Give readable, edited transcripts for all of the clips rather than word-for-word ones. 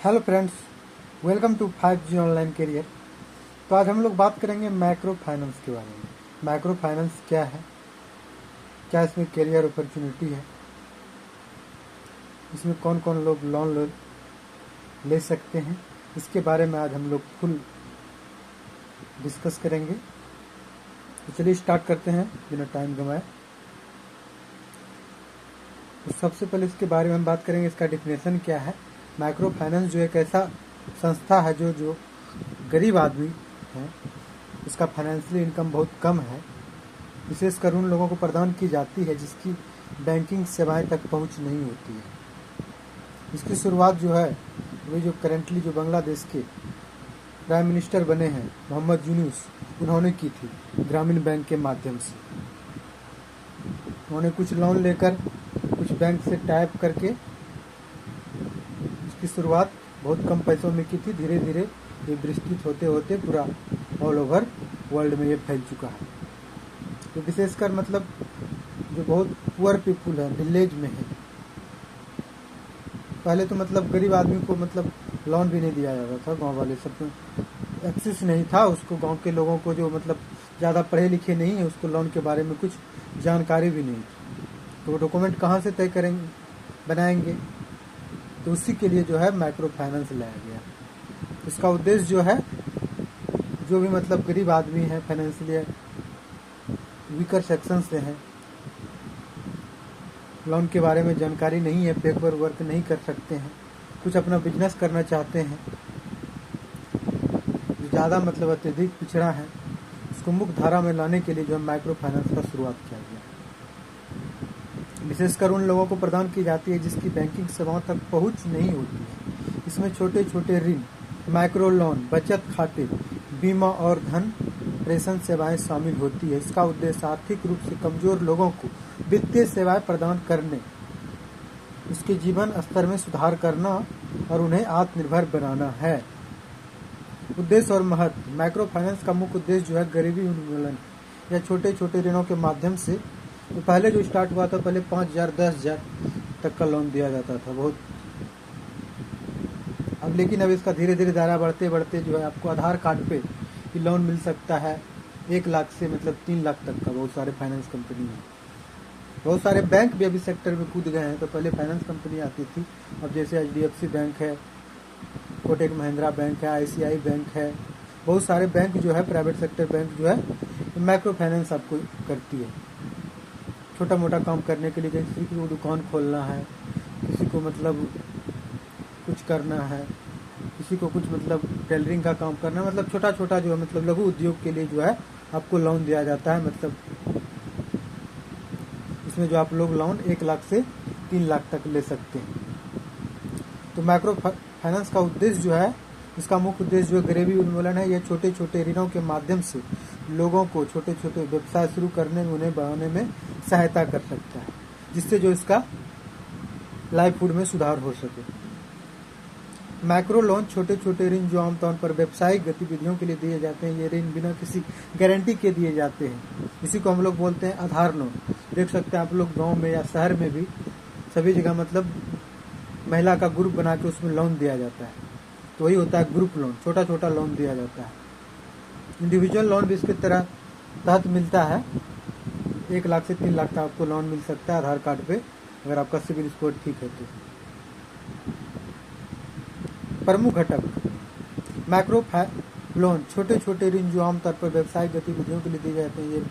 Hello friends, welcome to 5G online career. तो आज हम लोग बात करेंगे माइक्रो फाइनेंस के बारे में। माइक्रो फाइनेंस क्या है, क्या इसमें करियर अपॉर्चुनिटी है, इसमें कौन कौन लोग लोन ले सकते हैं, इसके बारे में आज हम लोग फुल डिस्कस करेंगे। तो चलिए स्टार्ट करते हैं बिना टाइम गंवाए। तो सबसे पहले इसके बारे में हम बात करेंगे, इसका डिफिनेशन क्या है। माइक्रो फाइनेंस जो एक ऐसा संस्था है जो गरीब आदमी है, उसका फाइनेंशियल इनकम बहुत कम है, विशेषकर उन लोगों को प्रदान की जाती है जिसकी बैंकिंग सेवाएं तक पहुंच नहीं होती है। इसकी शुरुआत जो है वे जो करेंटली जो बांग्लादेश के प्राइम मिनिस्टर बने हैं मोहम्मद यूनुस, उन्होंने की थी ग्रामीण बैंक के माध्यम से। उन्होंने कुछ लोन लेकर कुछ बैंक से टाइप करके इसकी शुरुआत बहुत कम पैसों में की थी। धीरे धीरे ये विस्तृत होते होते पूरा ऑल ओवर वर्ल्ड में ये फैल चुका है। तो विशेषकर मतलब जो बहुत पुअर पीपुल है, विलेज में है, पहले तो मतलब गरीब आदमी को मतलब लोन भी नहीं दिया जाता था। गांव वाले सब एक्सेस नहीं था उसको, गांव के लोगों को जो मतलब ज़्यादा पढ़े लिखे नहीं है उसको लोन के बारे में कुछ जानकारी भी नहीं थी। तो डॉक्यूमेंट कहाँ से तय करेंगे, बनाएंगे? तो उसी के लिए जो है माइक्रो फाइनेंस लाया गया। इसका उद्देश्य जो है, जो भी मतलब गरीब आदमी है, फाइनेंशियली वीकर सेक्शन से हैं, लोन के बारे में जानकारी नहीं है, पेपर वर्क नहीं कर सकते हैं, कुछ अपना बिजनेस करना चाहते हैं, जो ज़्यादा मतलब अत्यधिक पिछड़ा है, उसको मुख्य धारा में लाने के लिए जो है माइक्रो फाइनेंस का शुरुआत किया गया। विशेषकर उन लोगों को प्रदान की जाती है जिसकी बैंकिंग सेवाओं तक पहुंच नहीं होती है। इसमें छोटे छोटे ऋण, माइक्रो लोन, बचत खाते, बीमा और धन प्रेषण सेवाएं शामिल होती है। इसका उद्देश्य आर्थिक रूप से कमजोर लोगों को वित्तीय सेवाएं प्रदान करने, उसके जीवन स्तर में सुधार करना और उन्हें आत्मनिर्भर बनाना है। उद्देश्य और महत्व। माइक्रो फाइनेंस का मुख्य उद्देश्य जो है गरीबी उन्मूलन या छोटे छोटे ऋणों के माध्यम से। तो पहले जो स्टार्ट हुआ था, पहले 5,000 10,000 तक का लोन दिया जाता था बहुत। अब लेकिन अब इसका धीरे धीरे दायरा बढ़ते बढ़ते जो है आपको आधार कार्ड पे भी लोन मिल सकता है 1 लाख से मतलब 3 लाख तक का। बहुत सारे फाइनेंस कंपनी है, बहुत सारे बैंक भी अभी सेक्टर में कूद गए हैं। तो पहले फाइनेंस कंपनी आती थी, अब जैसे HDFC बैंक है, कोटक महिंद्रा बैंक है, ICI बैंक है, बहुत सारे बैंक जो है प्राइवेट सेक्टर बैंक जो है माइक्रो फाइनेंस आपको करती है। छोटा मोटा काम करने के लिए, जैसे किसी को दुकान खोलना है, किसी को मतलब कुछ करना है, किसी को कुछ मतलब टेलरिंग का काम करना, मतलब छोटा छोटा जो है मतलब लघु उद्योग के लिए जो है आपको लोन दिया जाता है। मतलब इसमें जो आप लोग लोन 1 लाख से 3 लाख तक ले सकते हैं। तो माइक्रो फाइनेंस का उद्देश्य जो है, इसका मुख्य उद्देश्य जो गरीबी उन्मूलन है। यह छोटे छोटे ऋणों के माध्यम से लोगों को छोटे छोटे व्यवसाय शुरू करने में, उन्हें बढ़ाने में सहायता कर सकता है, जिससे जो इसका लाइवलीहुड में सुधार हो सके। माइक्रो लोन छोटे छोटे ऋण जो आमतौर पर व्यावसायिक गतिविधियों के लिए दिए जाते हैं। ये ऋण बिना किसी गारंटी के दिए जाते हैं। इसी को हम लोग बोलते हैं आधार लोन। देख सकते हैं आप लोग गांव में या शहर में भी सभी जगह मतलब महिला का ग्रुप बना के उसमें लोन दिया जाता है। तो वही होता है ग्रुप लोन, छोटा छोटा लोन दिया जाता है। इंडिविजुअल लोन भी इसके तहत मिलता है। 1 लाख से 3 लाख तक आपको लोन मिल सकता है आधार कार्ड पे, अगर आपका सिविल स्कोर ठीक है तो। प्रमुख घटक। माइक्रो लोन छोटे छोटे ऋण जो आमतौर पर व्यवसायिक गतिविधियों के लिए दिए जाते हैं।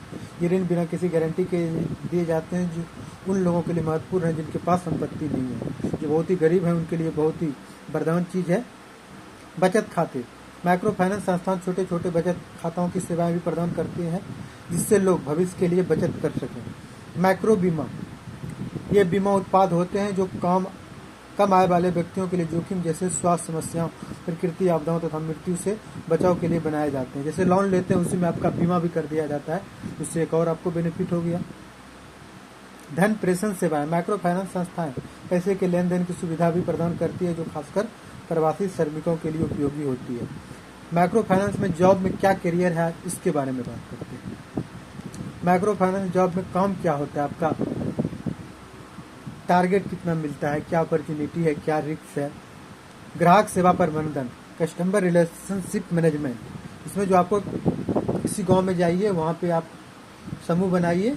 ये ऋण बिना किसी गारंटी के दिए जाते हैं, जो उन लोगों के लिए महत्वपूर्ण है जिनके पास संपत्ति नहीं है, जो बहुत ही गरीब है, उनके लिए बहुत ही वरदान चीज़ है। बचत खाते। माइक्रो फाइनेंस संस्थान छोटे छोटे बचत खाताओं की सेवाएं भी प्रदान करती हैं, जिससे लोग भविष्य के लिए बचत कर सकें। माइक्रो बीमा। ये बीमा उत्पाद होते हैं जो कम आय वाले व्यक्तियों के लिए जोखिम जैसे स्वास्थ्य समस्याओं, प्रकृति आपदाओं तथा मृत्यु से बचाव के लिए बनाए जाते हैं। जैसे लोन लेते हैं उसी में आपका बीमा भी कर दिया जाता है, उससे एक और आपको बेनिफिट हो गया। धन प्रेषण सेवाएं। माइक्रो फाइनेंस संस्थाएं पैसे के लेन देन की सुविधा भी प्रदान करती है, जो खासकर प्रवासी श्रमिकों के लिए उपयोगी होती है। माइक्रो फाइनेंस में जॉब में क्या करियर है, इसके बारे में बात करते हैं। माइक्रो फाइनेंस जॉब में काम क्या होता है, आपका टारगेट कितना मिलता है, क्या अपॉर्चुनिटी है, क्या रिस्क है, ग्राहक सेवा प्रबंधन, कस्टमर रिलेशनशिप मैनेजमेंट। इसमें जो आपको किसी गांव में जाइए, वहाँ पे आप समूह बनाइए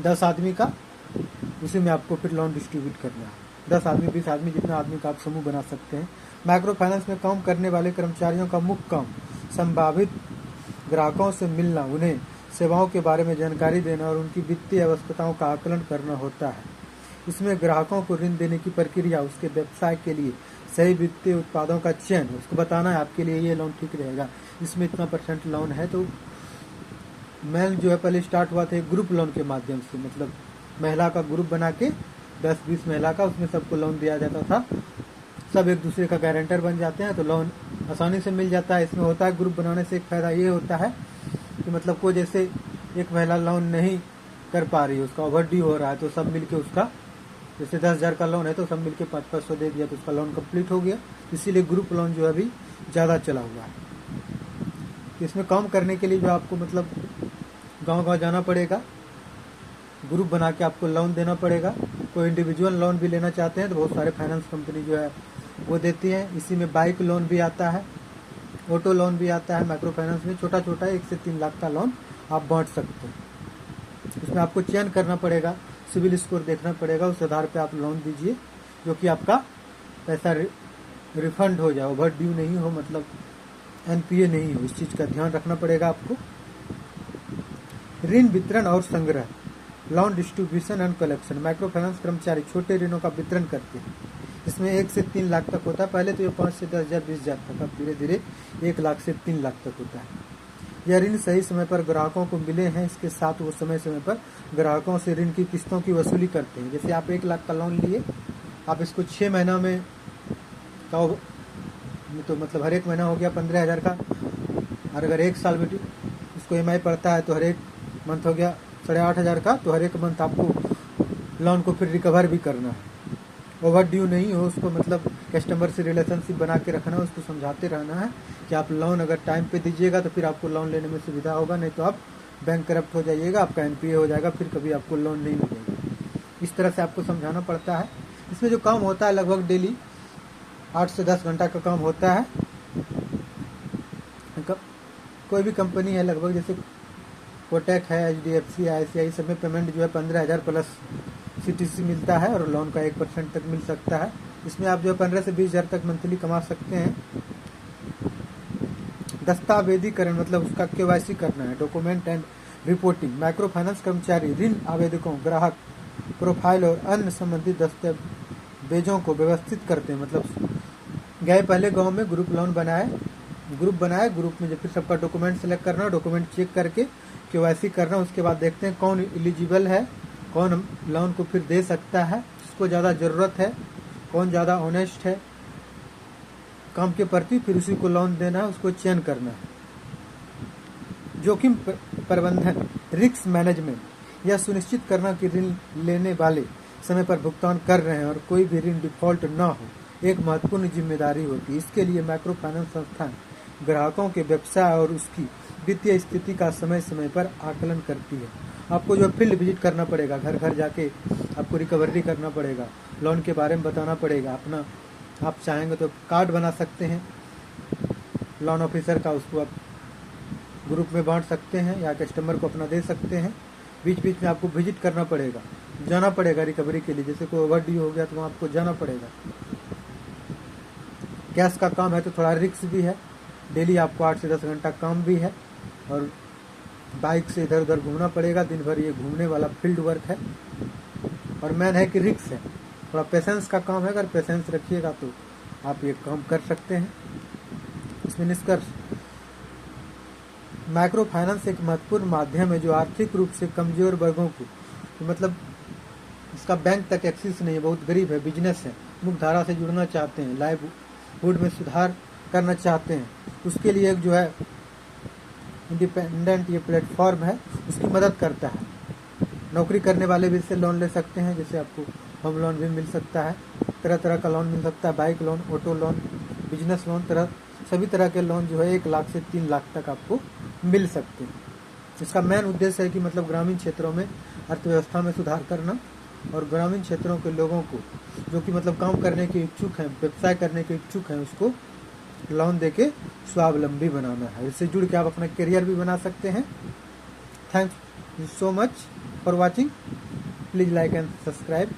10 आदमी का, उसी में आपको फिर लोन डिस्ट्रीब्यूट करना है। 10 आदमी 20 आदमी, जितना आदमी का आप समूह बना सकते हैं। माइक्रो फाइनेंस में काम करने वाले कर्मचारियों का मुख्य काम संभावित ग्राहकों से मिलना, उन्हें सेवाओं के बारे में जानकारी देना और उनकी वित्तीय आवश्यकताओं का आकलन करना होता है। इसमें ग्राहकों को ऋण देने की प्रक्रिया, उसके व्यवसाय के लिए सही वित्तीय उत्पादों का चयन, उसको बताना है आपके लिए ये लोन ठीक रहेगा, इसमें इतना % लोन है। तो मेन जो है पहले स्टार्ट हुआ था एक ग्रुप लोन के माध्यम से, मतलब महिला का ग्रुप बना के 10-20 महिला का, उसमें सबको लोन दिया जाता था। सब एक दूसरे का गारंटर बन जाते हैं तो लोन आसानी से मिल जाता है। इसमें होता है ग्रुप बनाने से एक फ़ायदा ये होता है कि मतलब कोई जैसे एक महिला लोन नहीं कर पा रही है, उसका ओवर ड्यू हो रहा है, तो सब मिलके उसका, जैसे 10,000 का लोन है तो सब मिलके 500-500 दे दिया तो उसका लोन कंप्लीट हो गया। इसीलिए ग्रुप लोन जो है अभी ज़्यादा चला हुआ है। इसमें काम करने के लिए जो आपको मतलब गांव-गांव जाना पड़ेगा, ग्रुप बना के आपको लोन देना पड़ेगा। कोई इंडिविजुअल लोन भी लेना चाहते हैं तो बहुत सारे फाइनेंस कंपनी जो है वो देती है। इसी में बाइक लोन भी आता है, ऑटो लोन भी आता है। माइक्रो फाइनेंस में छोटा छोटा 1 से 3 लाख का लोन आप बांट सकते हैं। इसमें आपको चयन करना पड़ेगा, सिविल स्कोर देखना पड़ेगा, उस आधार पे आप लोन दीजिए जो कि आपका पैसा रिफंड हो जाए, ओवर ड्यू नहीं हो, मतलब NPA नहीं हो। इस चीज़ का ध्यान रखना पड़ेगा आपको। ऋण वितरण और संग्रह, loan distribution and collection. Micro finance कर्मचारी छोटे ऋणों का वितरण करते हैं। इसमें 1 से 3 लाख तक होता है। पहले तो ये 5 से 10,000 20,000 तक, अब धीरे धीरे 1 लाख से 3 लाख तक होता है। यह ऋण सही समय पर ग्राहकों को मिले हैं, इसके साथ वो समय समय पर ग्राहकों से ऋण की किस्तों की वसूली करते हैं। जैसे आप 1 लाख का लोन लिए, आप इसको 6 महीना में का, तो मतलब हर एक महीना हो गया 15,000 का, और अगर 1 साल में इसको EMI पड़ता है तो हर एक मंथ हो गया 8,500 का, तो हर एक मंथ आपको लोन को फिर रिकवर भी करना है। ओवर ड्यू नहीं हो, उसको मतलब कस्टमर से रिलेशनशिप बना के रखना है, उसको समझाते रहना है कि आप लोन अगर टाइम पे दीजिएगा तो फिर आपको लोन लेने में सुविधा होगा, नहीं तो आप बैंक करप्ट हो जाइएगा, आपका NPA हो जाएगा, फिर कभी आपको लोन नहीं मिलेगा। इस तरह से आपको समझाना पड़ता है। इसमें जो काम होता है लगभग डेली 8 से 10 घंटा का काम होता है। कोई भी कंपनी है लगभग, जैसे कोटक है, HDFC, ICICI, सब में पेमेंट जो है 15,000 प्लस CTC मिलता है और लोन का 1% तक मिल सकता है। इसमें आप जो है 15 से 20,000 तक मंथली कमा सकते हैं। दस्तावेजीकरण, मतलब उसका KYC करना है, document and reporting. Micro finance कर्मचारी ऋण आवेदकों, ग्राहक प्रोफाइल और अन्य संबंधित दस्तावेजों को व्यवस्थित करते हैं। मतलब गए पहले गांव में ग्रुप लोन ग्रुप बनाए, ग्रुप में जब फिर सबका डॉक्यूमेंट सेलेक्ट करना, डॉक्यूमेंट चेक करके KYC करना, उसके बाद देखते हैं कौन एलिजिबल है, कौन लोन को फिर दे सकता है, जिसको ज़्यादा ज़रूरत है, कौन ज़्यादा ऑनेस्ट है काम के प्रति, फिर उसी को लोन देना है, उसको चयन करना है। जोखिम प्रबंधन, रिस्क मैनेजमेंट, यह सुनिश्चित करना कि ऋण लेने वाले समय पर भुगतान कर रहे हैं और कोई भी ऋण डिफॉल्ट न हो, एक महत्वपूर्ण जिम्मेदारी होती है। इसके लिए माइक्रो फाइनेंस संस्थान ग्राहकों के व्यवसाय और उसकी वित्तीय स्थिति का समय समय पर आकलन करती है। आपको जो फील्ड विजिट करना पड़ेगा, घर घर जाके आपको रिकवरी करना पड़ेगा, लोन के बारे में बताना पड़ेगा। अपना आप चाहेंगे तो कार्ड बना सकते हैं लोन ऑफिसर का, उसको आप ग्रुप में बांट सकते हैं या कस्टमर को अपना दे सकते हैं। बीच बीच में आपको विजिट करना पड़ेगा, जाना पड़ेगा रिकवरी के लिए। जैसे कोई ओवर ड्यू हो गया तो वहाँ आपको जाना पड़ेगा। कैश का काम है तो थोड़ा रिस्क भी है, डेली आपको 8 से 10 घंटा काम भी है और बाइक से इधर उधर घूमना पड़ेगा। दिन भर ये घूमने वाला फील्ड वर्क है और मेन है कि रिस्क है, थोड़ा पेशेंस का काम है। अगर पेशेंस रखिएगा तो आप ये काम कर सकते हैं। इसमें निष्कर्ष, माइक्रो फाइनेंस एक महत्वपूर्ण माध्यम है जो आर्थिक रूप से कमजोर वर्गों को, तो मतलब इसका बैंक तक एक्सेस नहीं है, बहुत गरीब है, बिजनेस है, मुख्य धारा से जुड़ना चाहते हैं, लाइवहुड में सुधार करना चाहते हैं, उसके लिए एक जो है इंडिपेंडेंट ये प्लेटफॉर्म है, उसकी मदद करता है। नौकरी करने वाले भी इससे लोन ले सकते हैं, जैसे आपको होम लोन भी मिल सकता है, तरह तरह का लोन मिल सकता है, bike loan, auto loan, business loan, सभी तरह के लोन जो है 1 लाख से 3 लाख तक आपको मिल सकते हैं। इसका मेन उद्देश्य है कि मतलब ग्रामीण क्षेत्रों में अर्थव्यवस्था में सुधार करना और ग्रामीण क्षेत्रों के लोगों को जो कि मतलब काम करने के इच्छुक हैं, व्यवसाय करने के इच्छुक हैं, उसको लोन देके स्वावलंबी बनाना है। इससे जुड़ के आप अपना करियर भी बना सकते हैं। Thanks so much for watching. Please like and subscribe.